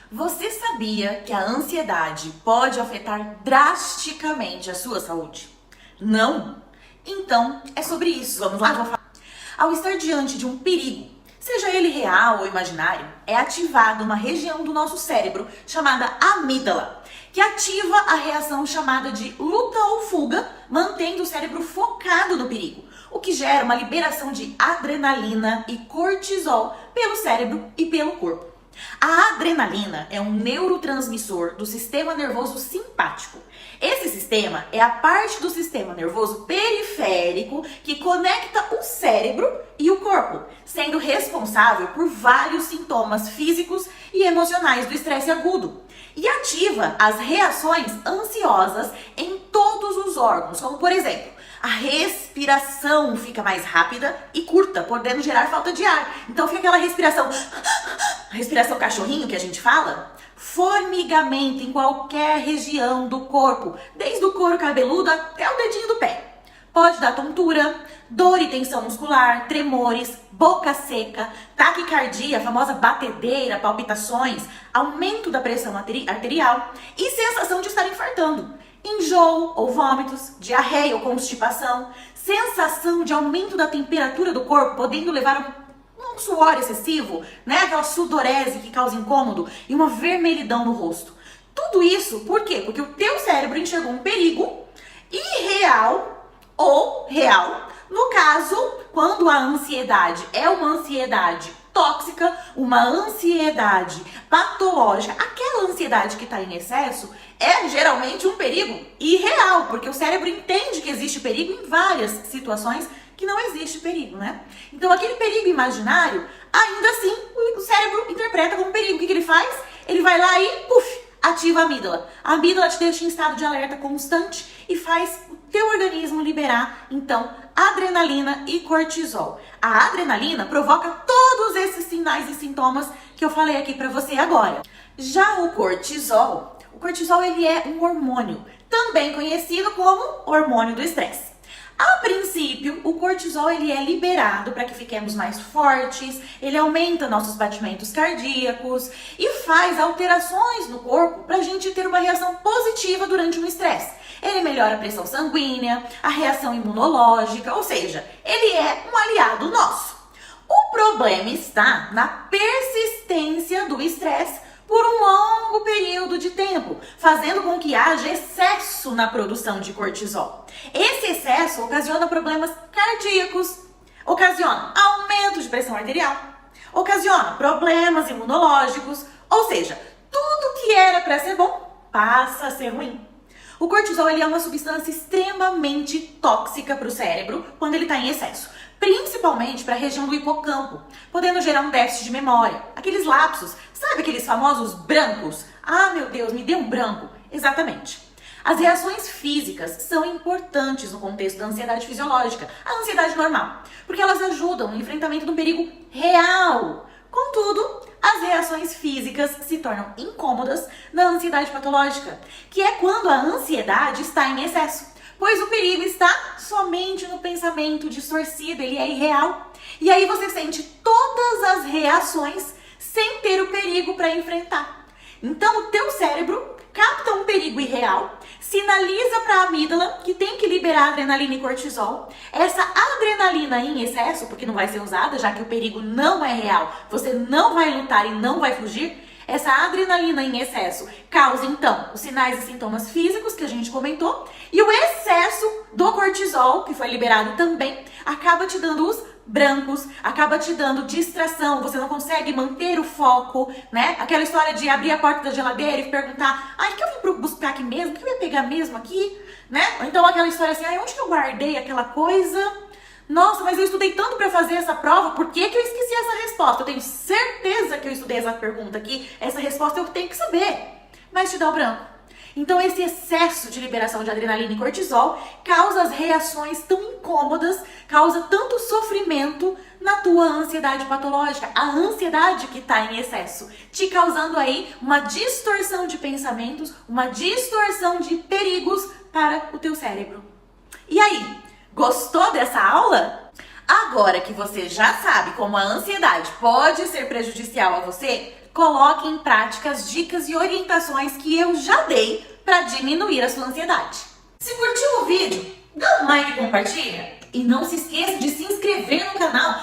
Você sabia que a ansiedade pode afetar drasticamente a sua saúde? Não? Então, é sobre isso. Vamos lá, eu vou falar. Ao estar diante de um perigo, seja ele real ou imaginário, é ativada uma região do nosso cérebro chamada amígdala, que ativa a reação chamada de luta ou fuga, mantendo o cérebro focado no perigo, o que gera uma liberação de adrenalina e cortisol pelo cérebro e pelo corpo. A adrenalina é um neurotransmissor do sistema nervoso simpático. Esse sistema é a parte do sistema nervoso periférico que conecta o cérebro e o corpo, sendo responsável por vários sintomas físicos e emocionais do estresse agudo. E ativa as reações ansiosas em todos os órgãos, como por exemplo, a respiração fica mais rápida e curta, podendo gerar falta de ar. Então fica aquela respiração cachorrinho que a gente fala. Formigamento em qualquer região do corpo, desde o couro cabeludo até o dedinho do pé. Pode dar tontura, dor e tensão muscular, tremores, boca seca, taquicardia, a famosa batedeira, palpitações, aumento da pressão arterial e sensação de estar infartando. Enjoo ou vômitos, diarreia ou constipação, sensação de aumento da temperatura do corpo, podendo levar a um suor excessivo, né? Aquela sudorese que causa incômodo e uma vermelhidão no rosto. Tudo isso por quê? Porque o teu cérebro enxergou um perigo irreal ou real. No caso, quando a ansiedade é uma ansiedade tóxica, uma ansiedade patológica, aquela ansiedade que está em excesso é geralmente um perigo irreal, porque o cérebro entende que existe perigo em várias situações que não existe perigo, né? Então aquele perigo imaginário, ainda assim, o cérebro interpreta como perigo. O que ele faz? Ele vai lá e, ativa a amígdala. A amígdala te deixa em estado de alerta constante e faz o teu organismo liberar, então, adrenalina e cortisol. A adrenalina provoca todos esses sinais e sintomas que eu falei aqui pra você agora. Já o cortisol ele é um hormônio, também conhecido como hormônio do estresse. A princípio, o cortisol ele é liberado para que fiquemos mais fortes, ele aumenta nossos batimentos cardíacos e faz alterações no corpo para a gente ter uma reação positiva durante um estresse. Ele melhora a pressão sanguínea, a reação imunológica, ou seja, ele é um aliado nosso. O problema está na persistência do estresse por um longo período de tempo, fazendo com que haja excesso na produção de cortisol. Esse excesso ocasiona problemas cardíacos, ocasiona aumento de pressão arterial, ocasiona problemas imunológicos, ou seja, tudo que era para ser bom passa a ser ruim. O cortisol ele é uma substância extremamente tóxica para o cérebro quando ele está em excesso, principalmente para a região do hipocampo, podendo gerar um déficit de memória, aqueles lapsos, sabe aqueles famosos brancos? Ah, meu Deus, me deu um branco. Exatamente. As reações físicas são importantes no contexto da ansiedade fisiológica, a ansiedade normal, porque elas ajudam no enfrentamento de um perigo real. Contudo, as reações físicas se tornam incômodas na ansiedade patológica, que é quando a ansiedade está em excesso, pois o perigo está somente no pensamento distorcido, ele é irreal. E aí você sente todas as reações sem ter o perigo para enfrentar. Então o teu cérebro capta um perigo irreal, sinaliza para a amígdala que tem que liberar adrenalina e cortisol. Essa adrenalina em excesso, porque não vai ser usada, já que o perigo não é real, você não vai lutar e não vai fugir. Essa adrenalina em excesso causa, então, os sinais e sintomas físicos que a gente comentou, e o excesso do cortisol, que foi liberado também, acaba te dando os brancos, acaba te dando distração, você não consegue manter o foco, né? Aquela história de abrir a porta da geladeira e perguntar, o que eu vim buscar aqui mesmo? O que eu ia pegar mesmo aqui? Né? Ou então aquela história assim, onde que eu guardei aquela coisa? Nossa, mas eu estudei tanto para fazer essa prova, por que que eu esqueci essa resposta? Eu tenho certeza que eu estudei essa pergunta aqui, essa resposta eu tenho que saber, mas te dá o branco. Então esse excesso de liberação de adrenalina e cortisol causa as reações tão incômodas, causa tanto sofrimento na tua ansiedade patológica, a ansiedade que está em excesso, te causando aí uma distorção de pensamentos, uma distorção de perigos para o teu cérebro. E aí, gostou dessa aula? Agora que você já sabe como a ansiedade pode ser prejudicial a você, coloque em prática as dicas e orientações que eu já dei para diminuir a sua ansiedade. Se curtiu o vídeo, dá um like e compartilha. E não se esqueça de se inscrever no canal